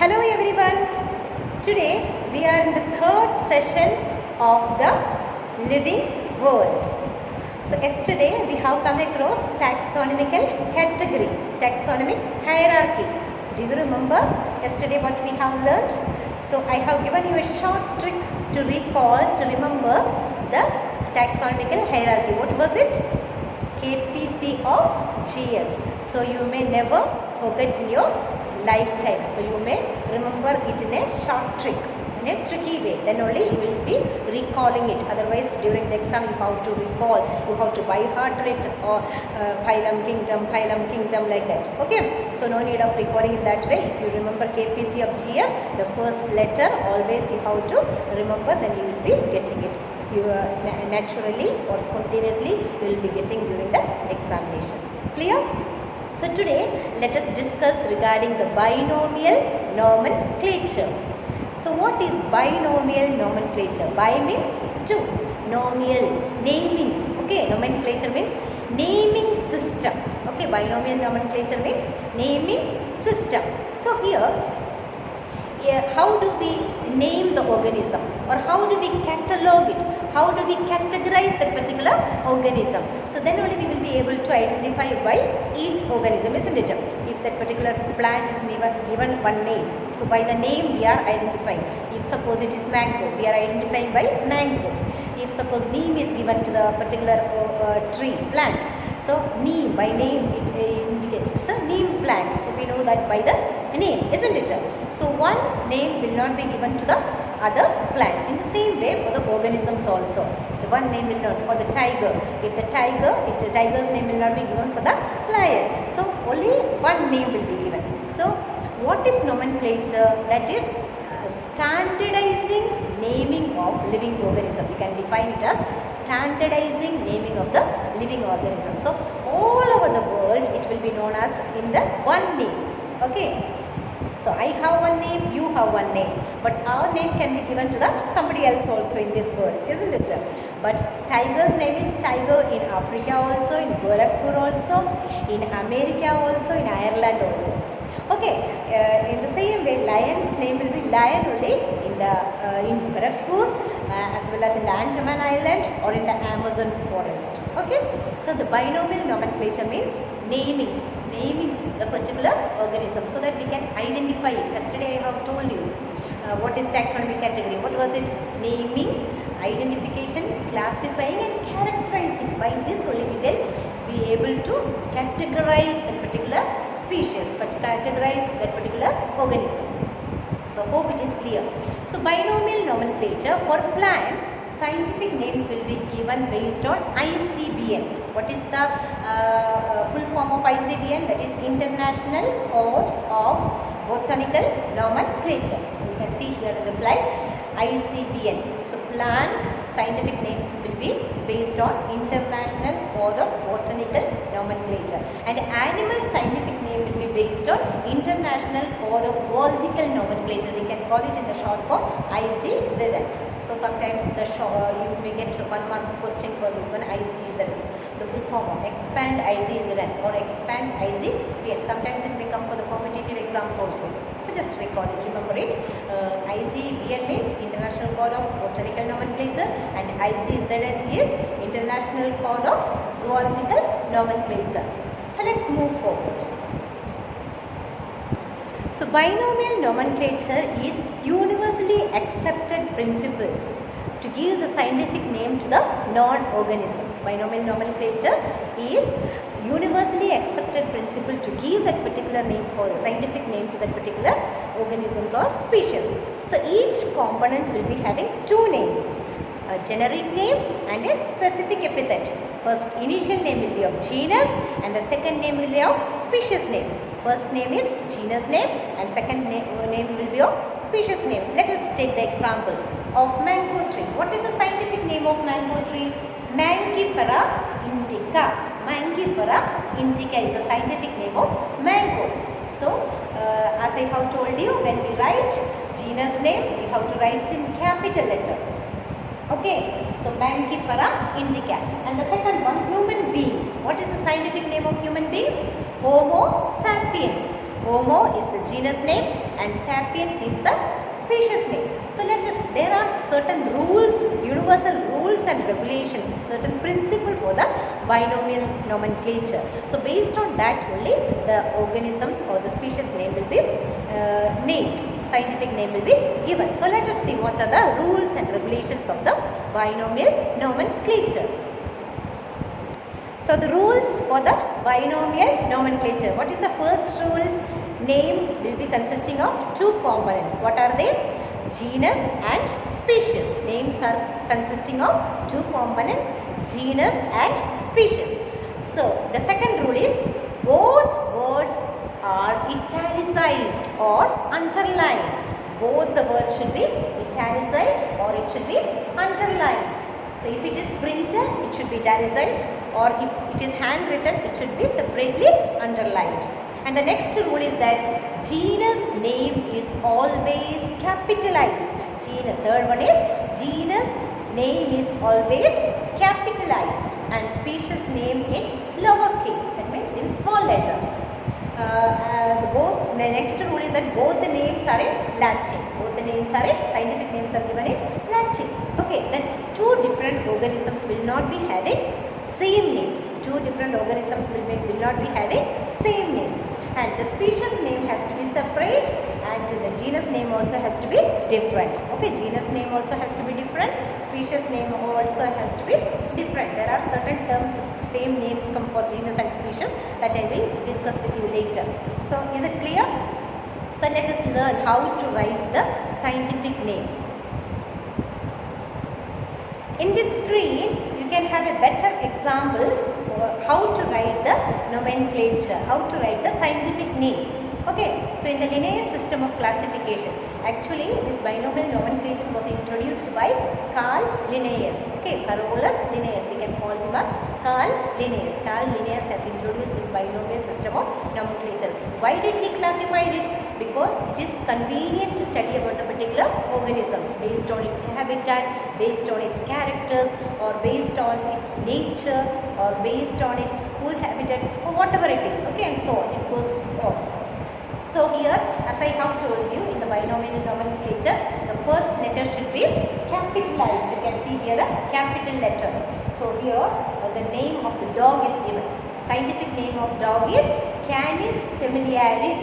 Hello everyone. Today we are in the third session of the living world. So yesterday we have come across taxonomical category, taxonomic hierarchy. Do you remember yesterday what we have learnt? So I have given you a short trick to recall, to remember the taxonomical hierarchy. What was it? KPC of GS. So you may never forget in your lifetime. So you may remember it in a short trick, in a tricky way. Then only you will be recalling it. Otherwise, during the exam, you have to recall. You have to by heart it or phylum, kingdom, like that. Okay. So no need of recalling it that way. If you remember KPC of GS, the first letter always you have to remember. Then you will be getting it. You naturally or spontaneously you will be getting during the examination. Clear? So today let us discuss regarding the binomial nomenclature. So what is binomial nomenclature? Bi means two, nomial, naming. Okay, nomenclature means naming system. Okay, binomial nomenclature means naming system. So here, how do we name the organism, or how do we catalog it? How do we categorize that particular organism? So then only we will be able to identify by each organism, isn't it? If that particular plant is given one name, so by the name we are identifying. If suppose it is mango, we are identifying by mango. If suppose name is given to the particular tree, plant, so neem, by name it indicates it's a neem plant. So we know that by the name, isn't it? So one name will not be given to the other plant. In the same way for the organisms also, the one name will not. For the tiger, if the tiger's name will not be given for the lion. So only one name will be given. So what is nomenclature? That is standardizing naming of living organism. We can define it as standardizing naming of the living organism. So all over the world it will be known as in the one name. Okay. So I have one name, you have one name, but our name can be given to somebody else also in this world, isn't it? But tiger's name is tiger in Africa also, in Gorakhpur also, in America also, in Ireland also. Okay, in the same way, lion's name will be lion only in Gorakhpur, as well as in the Andaman Island or in the Amazon forest. Okay, so the binomial nomenclature means naming the particular organism so that we can identify it. Yesterday I have told you what is taxonomic category. What was it? Naming, identification, classifying and characterizing. By this only we will be able to categorize that particular species, but categorize that particular organism. So hope it is clear. So binomial nomenclature for plants, scientific names will be given based on ICBN. What is the full form of ICBN? That is International Code of Botanical Nomenclature. So you can see here in the slide, ICBN. So plants scientific names will be based on International Code of Botanical Nomenclature, and animal scientific name will be based on International Code of Zoological Nomenclature. We can call it in the short form ICZN. So sometimes you may get 1 mark question for this one, ICZN. The full form of expand ICZN or expand ICBN. Sometimes it may come for the competitive exams also. So just recall it, remember it. ICBN means International Code of Botanical Nomenclature, and ICZN is International Code of Zoological Nomenclature. So let's move forward. So binomial nomenclature is universally accepted principles to give the scientific name to the non-organisms. Binomial nomenclature is universally accepted principle to give that particular name for the scientific name to that particular organisms or species. So each component will be having two names, a generic name and a specific epithet. First initial name will be of genus and the second name will be of species name. First name is genus name and second name will be of species name. Let us take the example of mango tree. What is the scientific name of mango tree? Mangifera indica. Mangifera indica is the scientific name of mango. So as I have told you, when we write genus name, we have to write it in capital letter. Okay, so Mangifera indica. And the second one, human beings. What is the scientific name of human beings? Homo sapiens. Homo is the genus name and sapiens is the species name. So there are certain rules, universal rules and regulations, certain principle for the binomial nomenclature. So based on that only the organisms or the species name will be named, scientific name will be given. So let us see what are the rules and regulations of the binomial nomenclature. So the rules for the binomial nomenclature. What is the first rule? Name will be consisting of two components. What are they? Genus and species. Names are consisting of two components, genus and species. So the second rule is both words are italicized or underlined. Both the words should be italicized or it should be underlined. So if it is printed, it should be italicized, or if it is handwritten, it should be separately underlined. And the next rule is that genus name is always capitalized. Genus, third one is genus name is always capitalized and species name in lowercase, that means in small letter. The next rule is that both the names are in Latin. Both the names are in, scientific names are given in Latin. Okay, then two different organisms will not be having same name. Two different organisms will not be having same name. And the species name has to be separate and the genus name also has to be different. Okay, genus name also has to be different. Species name also has to be different. There are certain terms, same names come for genus and species that I will discuss with you later. So is it clear? So let us learn how to write the scientific name. In this screen, you can have a better example how to write the nomenclature, how to write the scientific name. Okay, so in the Linnaeus system of classification, actually this binomial nomenclature was introduced by Carl Linnaeus. Okay, Carolus Linnaeus, we can call him as Carl Linnaeus. Carl Linnaeus has introduced this binomial system of nomenclature. Why did he classify it? Because it is convenient to study about the particular organisms based on its habitat, based on its characters, or based on its nature, or based on its food habitat, or whatever it is. Okay, and so on. It goes on. So here, as I have told you, in the binomial nomenclature, the first letter should be capitalized. You can see here a capital letter. So here, the name of the dog is given. Scientific name of dog is Canis familiaris.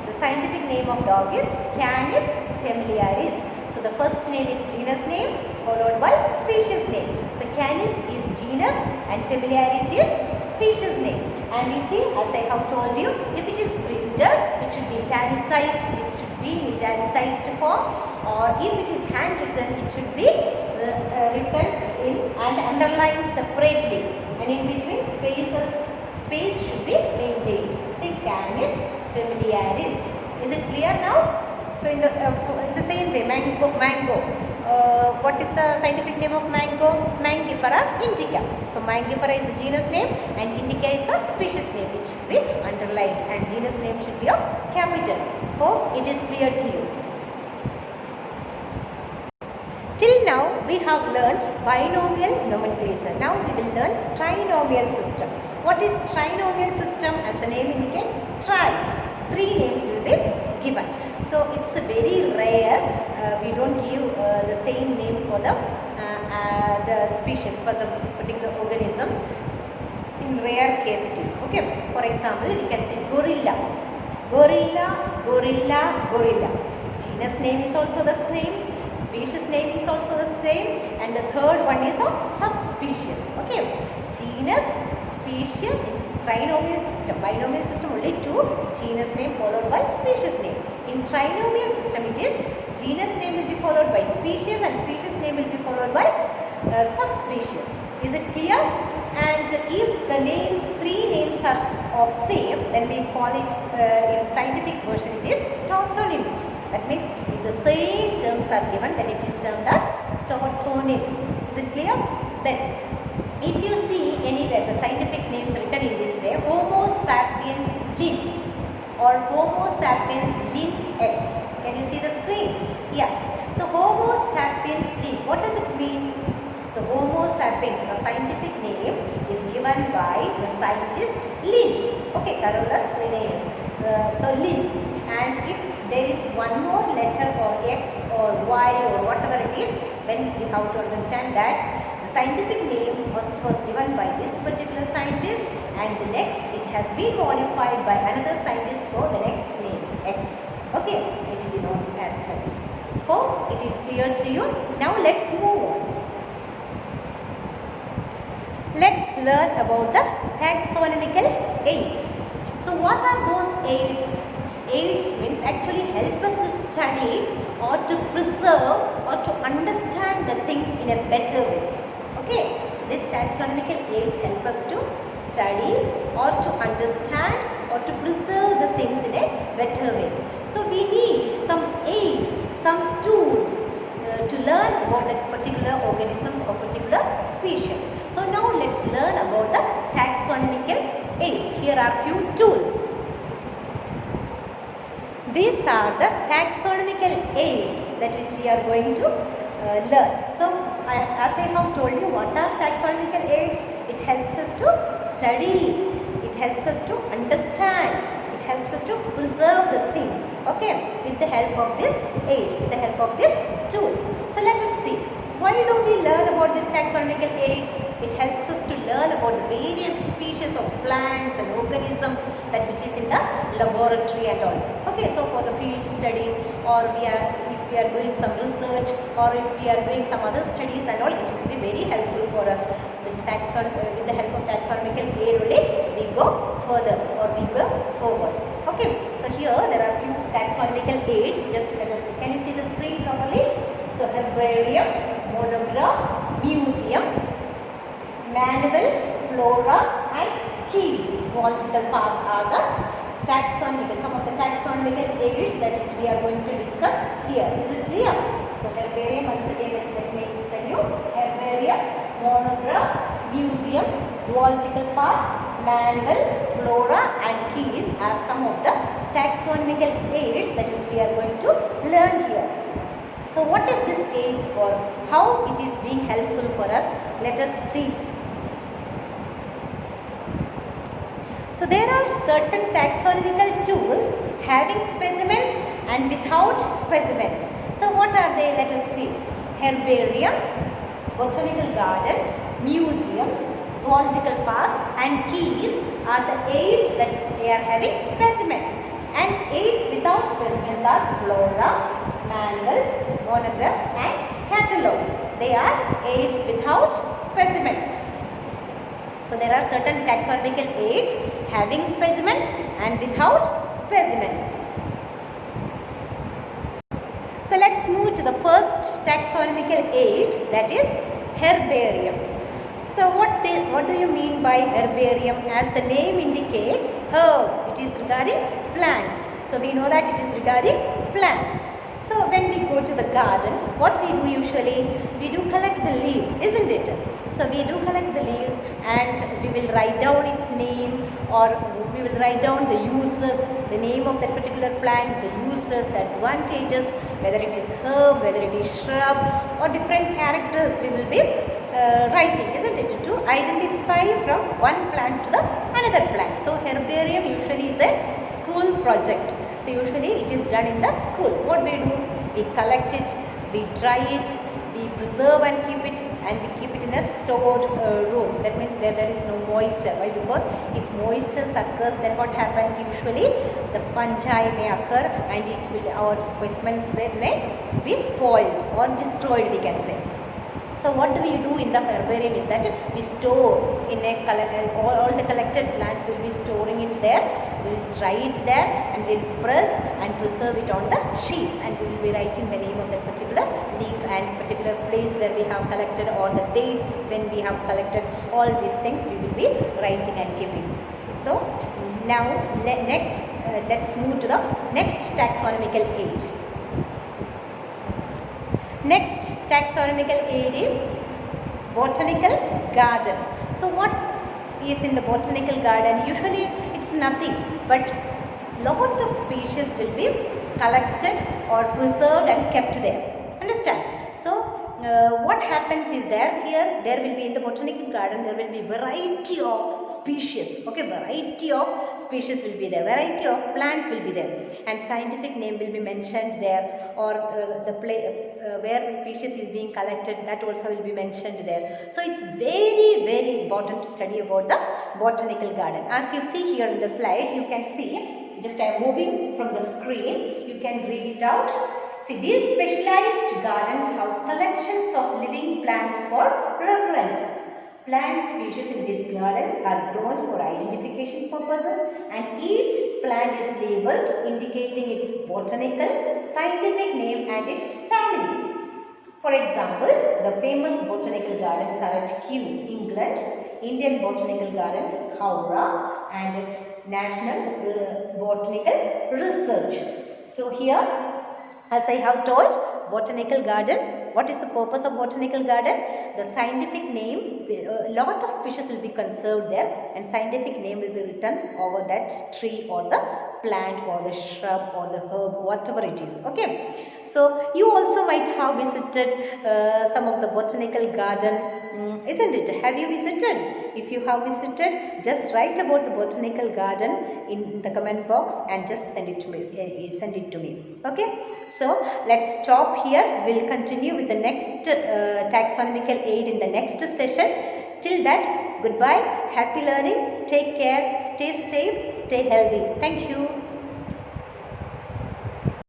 The scientific name of dog is Canis familiaris. So the first name is genus name followed by species name. So Canis is genus and familiaris is species name. And you see, as I have told you, if it is printed, it should be italicized, it should be in italicized form, or if it is handwritten, it should be written in and underlined separately, and in between space should be maintained. See, Canis familiaris. Is it clear now? So in the same way, mango. What is the scientific name of mango? Mangifera indica. So Mangifera is the genus name and indica is the species name, which should be underlined, and genus name should be of capital. Hope it is clear to you. Till now we have learnt binomial nomenclature. Now we will learn trinomial system. What is trinomial system? As the name indicates, tri. Three names will be given. So it's very rare. We don't give the same name for the species, for the particular organisms. In rare case it is. Okay. For example, we can say gorilla. Gorilla. Genus name is also the same. Species name is also the same. And the third one is a subspecies. Okay. Genus, species, trinomial system. Binomial system only two, genus name followed by species name. In trinomial system it is genus name will be followed by species and species name will be followed by subspecies. Is it clear? And if the names, three names are of same, then we call it in scientific version it is tautonyms. That means if the same terms are given, then it is termed as tautonyms. Is it clear? Then if you see anywhere the scientific names written in this way, Homo sapiens lin or Homo sapiens lin X. Can you see the screen? Yeah. So Homo sapiens lin, what does it mean? So Homo sapiens, the scientific name is given by the scientist Lin. Okay, Carolus Linnaeus. so leaf. And if there is one more letter or X or Y or whatever it is, then we have to understand that the scientific name was given by this particular scientist, and the next it has been modified by another scientist, so the next name X. Okay, it denotes as such. Hope it is clear to you. Now let's move on. Let's learn about the taxonomical aids. So what are those aids? Aids means actually help us to study or to preserve or to understand the things in a better way. Okay, so this taxonomical aids help us to study or to understand or to preserve the things in a better way. So we need some aids, some tools to learn about the particular organisms or particular species. So now let's learn about the taxonomical aids. Here are few tools. These are the taxonomical aids that which we are going to learn. So, as I have told you, what are taxonomical aids? It helps us to study, it helps us to understand, it helps us to preserve the things, okay, with the help of this aids, with the help of this tool. So, let us see. Why do we learn about this taxonomical aids? It helps us to learn about the various species of plants and organisms that which is in the laboratory and all. Okay, so for the field studies, or if we are doing some research, or if we are doing some other studies and all, it will be very helpful for us. So this with the help of taxonomical aid only, we go further or we go forward. Okay, so here there are few taxonomical aids. Just let us see. Can you see the screen properly? So herbarium, monograph, museum, manual, flora and keys, zoological park are the taxonomical, some of the taxonomical aids that which we are going to discuss here. Is it clear? So herbarium, once again let me tell you, herbarium, monograph, museum, zoological park, manual, flora and keys are some of the taxonomical aids that which we are going to learn here. So what is this aids for? How it is being helpful for us? Let us see. So there are certain taxonomical tools having specimens and without specimens. So what are they? Let us see. Herbarium, botanical gardens, museums, zoological parks and keys are the aids that they are having specimens. And aids without specimens are flora, manuals, monographs and catalogues. They are aids without specimens. So there are certain taxonomical aids having specimens and without specimens. So let's move to the first taxonomical aid, that is herbarium. So what do you mean by herbarium? As the name indicates, herb, it is regarding plants. So we know that it is regarding plants. So when we go to the garden, what we do usually, we do collect the leaves, isn't it? So we do collect the leaves and we will write down its name, or we will write down the uses, the name of that particular plant, the uses, the advantages, whether it is herb, whether it is shrub, or different characters we will be writing, isn't it, to identify from one plant to the another plant. So herbarium usually is a school project. So usually it is done in the school. What we do? We collect it, we dry it, we preserve and keep it, and we keep it in a stored room. That means where there is no moisture. Why? Because if moisture occurs, then what happens? Usually the fungi may occur and it will, our specimens may be spoiled or destroyed, we can say. So what do we do in the herbarium is that we store in a all the collected plants will be storing it there. We will dry it there and we will press and preserve it on the sheets, and we will be writing the name of that particular leaf and particular place where we have collected all the dates. When we have collected all these things, we will be writing and giving. So now let's move to the next taxonomical aid. Next taxonomical aid is botanical garden. So what is in the botanical garden? Usually it's nothing but lot of species will be collected or preserved and kept there. Understand? So what happens is there will be in the botanical garden, there will be variety of species. Okay, variety of species will be there, variety of plants will be there, and scientific name will be mentioned there, or where the species is being collected, that also will be mentioned there. So it's very important to study about the botanical garden. As you see here in the slide, you can see, just I am moving from the screen, you can read it out. See, these specialized gardens have collections of living plants for reference. Plant species in these gardens are grown for identification purposes, and each plant is labeled indicating its botanical, scientific name and its family. For example, the famous botanical gardens are at Kew, England, Indian Botanical Garden, Howrah, and at National Botanical Research. So here, as I have told, botanical garden, what is the purpose of botanical garden? The scientific name, a lot of species will be conserved there, and scientific name will be written over that tree or the plant or the shrub or the herb, whatever it is. Okay. So you also might have visited some of the botanical garden, isn't it? Have you visited? If you have visited, just write about the botanical garden in the comment box and just send it to me. Okay. So let's stop here. We'll continue with the next taxonomical aid in the next session. Till that, goodbye. Happy learning. Take care. Stay safe. Stay healthy. Thank you.